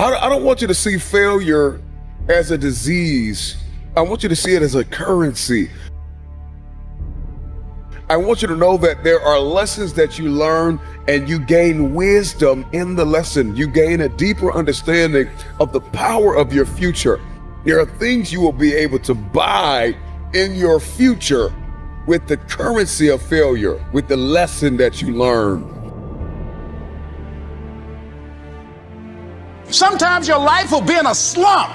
I don't want you to see failure as a disease. I want you to see it as a currency. I want you to know that there are lessons that you learn and you gain wisdom in the lesson. You gain a deeper understanding of the power of your future. There are things you will be able to buy in your future with the currency of failure, with the lesson that you learn. Sometimes your life will be in a slump,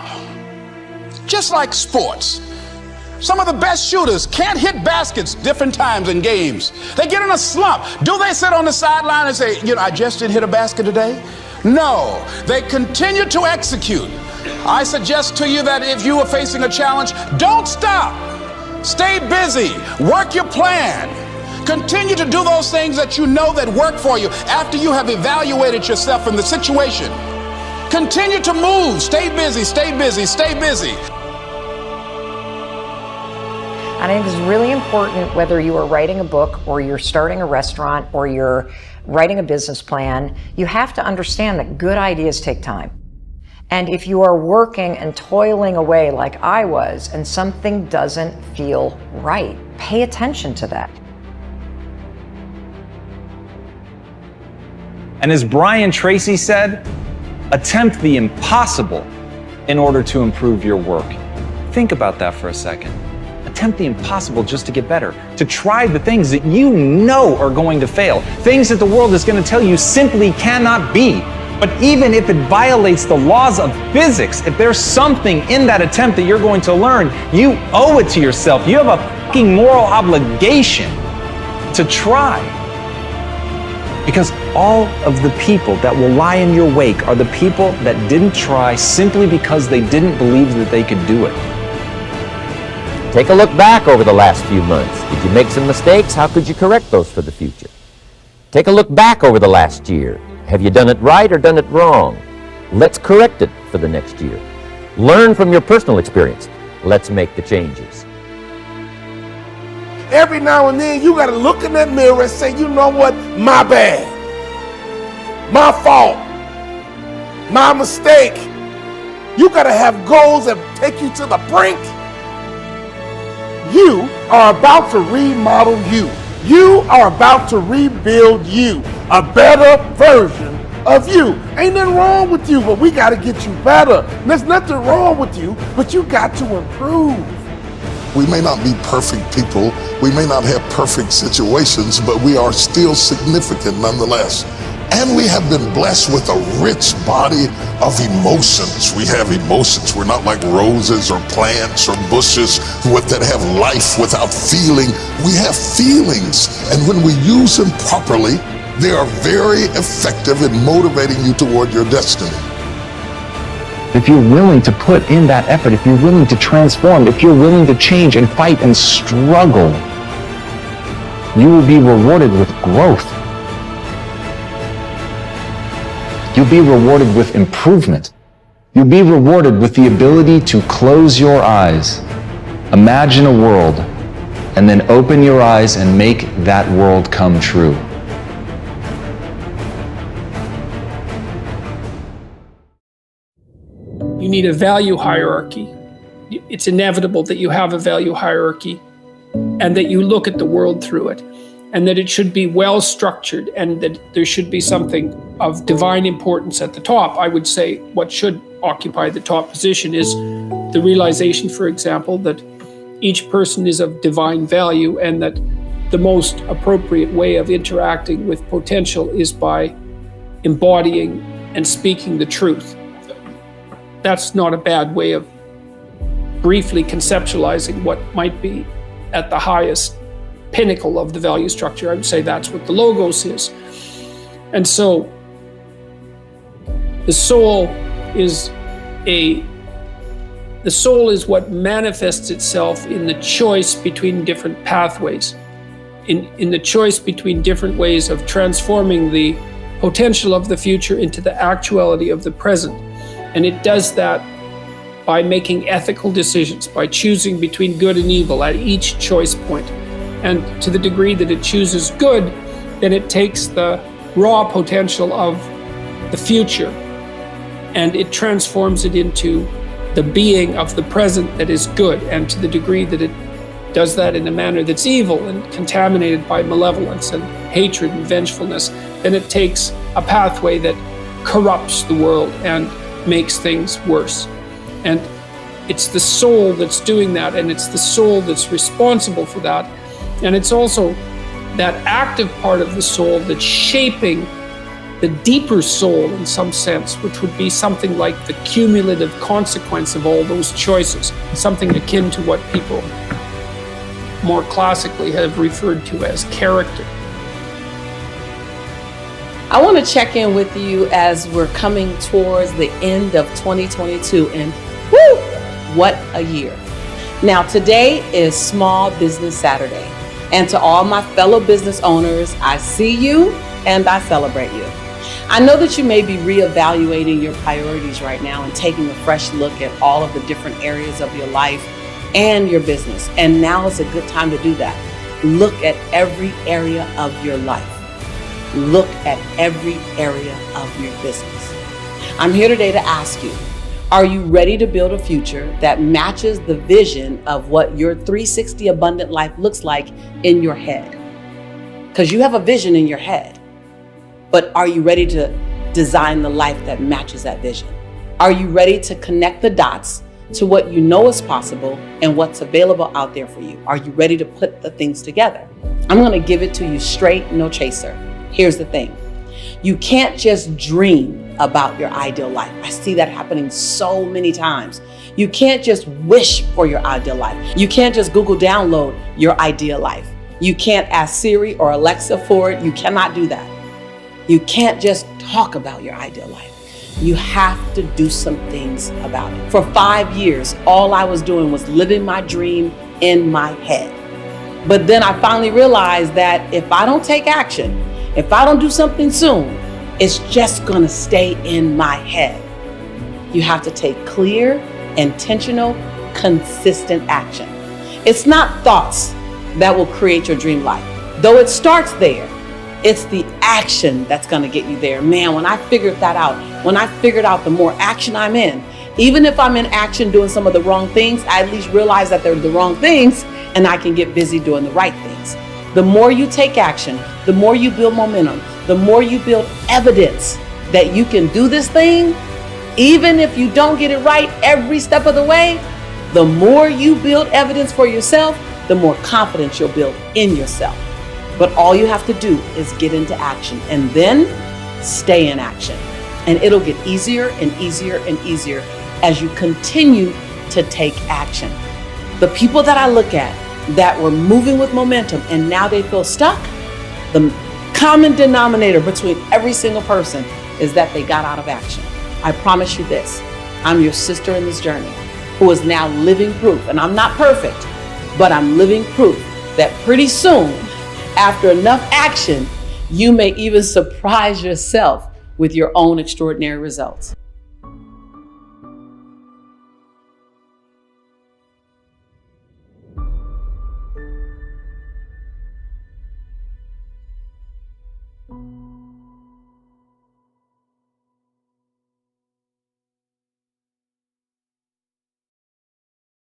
just like sports. Some of the best shooters can't hit baskets different times in games. They get in a slump. Do they sit on the sideline and say, I just didn't hit a basket today? No, they continue to execute. I suggest to you that if you are facing a challenge, don't stop. Stay busy. Work your plan. Continue to do those things that you know that work for you after you have evaluated yourself in the situation. Continue to move. Stay busy, stay busy, stay busy. I think it's really important, whether you are writing a book or you're starting a restaurant or you're writing a business plan, you have to understand that good ideas take time. And if you are working and toiling away like I was and something doesn't feel right, pay attention to that. And as Brian Tracy said, attempt the impossible in order to improve your work. Think about that for a second. Attempt the impossible just to get better, to try the things that you know are going to fail, things that the world is going to tell you simply cannot be. But even if it violates the laws of physics, if there's something in that attempt that you're going to learn, you owe it to yourself. You have a fucking moral obligation to try. Because all of the people that will lie in your wake are the people that didn't try simply because they didn't believe that they could do it. Take a look back over the last few months. Did you make some mistakes? How could you correct those for the future? Take a look back over the last year. Have you done it right or done it wrong? Let's correct it for the next year. Learn from your personal experience. Let's make the changes. Every now and then, you got to look in that mirror and say, you know what? My bad. My fault. My mistake. You got to have goals that take you to the brink. You are about to remodel you. You are about to rebuild you. A better version of you. Ain't nothing wrong with you, but we got to get you better. There's nothing wrong with you, but you got to improve. We may not be perfect people, we may not have perfect situations, but we are still significant nonetheless. And we have been blessed with a rich body of emotions. We have emotions. We're not like roses or plants or bushes that have life without feeling. We have feelings, and when we use them properly, they are very effective in motivating you toward your destiny. If you're willing to put in that effort, if you're willing to transform, if you're willing to change and fight and struggle, you will be rewarded with growth. You'll be rewarded with improvement. You'll be rewarded with the ability to close your eyes, imagine a world, and then open your eyes and make that world come true. You need a value hierarchy. It's inevitable that you have a value hierarchy and that you look at the world through it, and that it should be well structured, and that there should be something of divine importance at the top. I would say what should occupy the top position is the realization, for example, that each person is of divine value, and that the most appropriate way of interacting with potential is by embodying and speaking the truth. That's not a bad way of briefly conceptualizing what might be at the highest pinnacle of the value structure. I would say that's what the logos is. And so the soul is what manifests itself in the choice between different pathways, in the choice between different ways of transforming the potential of the future into the actuality of the present. And it does that by making ethical decisions, by choosing between good and evil at each choice point. And to the degree that it chooses good, then it takes the raw potential of the future and it transforms it into the being of the present that is good. And to the degree that it does that in a manner that's evil and contaminated by malevolence and hatred and vengefulness, then it takes a pathway that corrupts the world and makes things worse. And it's the soul that's doing that, and it's the soul that's responsible for that. And it's also that active part of the soul that's shaping the deeper soul in some sense, which would be something like the cumulative consequence of all those choices, something akin to what people more classically have referred to as character. I want to check in with you as we're coming towards the end of 2022, and whoo, what a year. Now, today is Small Business Saturday, and to all my fellow business owners, I see you and I celebrate you. I know that you may be reevaluating your priorities right now and taking a fresh look at all of the different areas of your life and your business, and now is a good time to do that. Look at every area of your life. Look at every area of your business. I'm here today to ask you, are you ready to build a future that matches the vision of what your 360 abundant life looks like in your head? Because you have a vision in your head, but are you ready to design the life that matches that vision? Are you ready to connect the dots to what you know is possible and what's available out there for you? Are you ready to put the things together? I'm going to give it to you straight, no chaser. Here's the thing. You can't just dream about your ideal life. I see that happening so many times. You can't just wish for your ideal life. You can't just Google download your ideal life. You can't ask Siri or Alexa for it. You cannot do that. You can't just talk about your ideal life. You have to do some things about it. For 5 years, all I was doing was living my dream in my head. But then I finally realized that if I don't take action, if I don't do something soon, it's just gonna stay in my head. You have to take clear, intentional, consistent action. It's not thoughts that will create your dream life. Though it starts there, it's the action that's gonna get you there. Man, when I figured that out, the more action I'm in, even if I'm in action doing some of the wrong things, I at least realize that they're the wrong things and I can get busy doing the right things. The more you take action, the more you build momentum, the more you build evidence that you can do this thing, even if you don't get it right every step of the way, the more you build evidence for yourself, the more confidence you'll build in yourself. But all you have to do is get into action and then stay in action. And it'll get easier and easier and easier as you continue to take action. The people that I look at that were moving with momentum and now they feel stuck, the common denominator between every single person is that they got out of action. I promise you this, I'm your sister in this journey who is now living proof, and I'm not perfect, but I'm living proof that pretty soon, after enough action, you may even surprise yourself with your own extraordinary results.